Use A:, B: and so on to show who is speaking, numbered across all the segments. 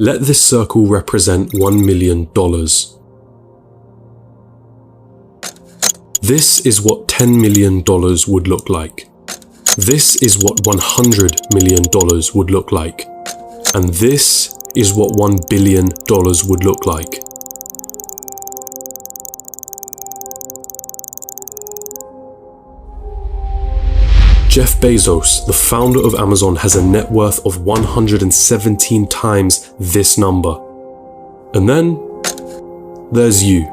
A: Let this circle represent $1 million. This is what $10 million would look like. This is what $100 million would look like. And this is what $1 billion would look like. Jeff Bezos, the founder of Amazon, has a net worth of 117 times this number. And then there's you.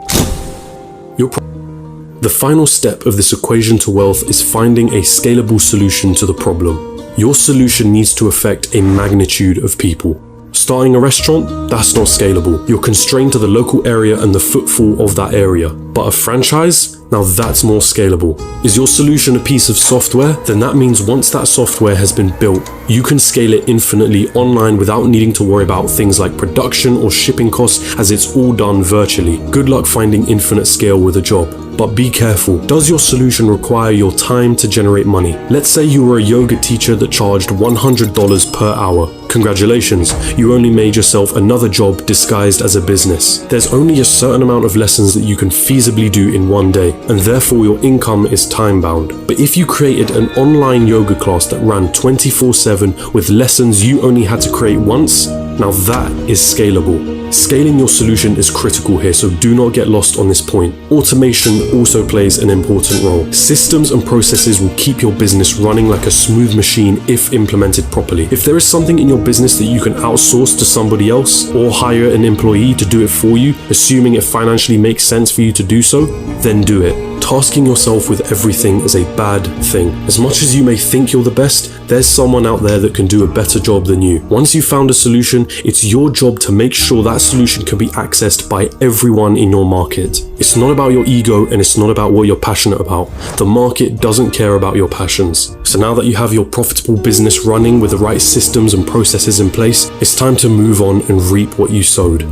A: The final step of this equation to wealth is finding a scalable solution to the problem. Your solution needs to affect a magnitude of people. Starting a restaurant? That's not scalable. You're constrained to the local area and the footfall of that area. But a franchise? Now that's more scalable. Is your solution a piece of software? Then that means once that software has been built, you can scale it infinitely online without needing to worry about things like production or shipping costs, as it's all done virtually. Good luck finding infinite scale with a job. But be careful. Does your solution require your time to generate money? Let's say you were a yoga teacher that charged $100 per hour. Congratulations, you only made yourself another job disguised as a business. There's only a certain amount of lessons that you can feasibly do in one day, and therefore your income is time-bound. But if you created an online yoga class that ran 24/7 with lessons you only had to create once, now that is scalable. Scaling your solution is critical here, so do not get lost on this point. Automation also plays an important role. Systems and processes will keep your business running like a smooth machine if implemented properly. If there is something in your business that you can outsource to somebody else or hire an employee to do it for you, assuming it financially makes sense for you to do so, then do it. Tasking yourself with everything is a bad thing. As much as you may think you're the best, there's someone out there that can do a better job than you. Once you've found a solution, it's your job to make sure that solution can be accessed by everyone in your market. It's not about your ego, and it's not about what you're passionate about. The market doesn't care about your passions. So now that you have your profitable business running with the right systems and processes in place, it's time to move on and reap what you sowed.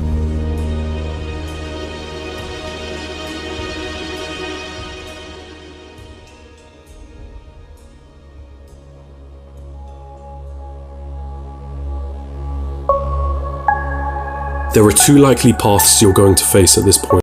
A: There are two likely paths you're going to face at this point.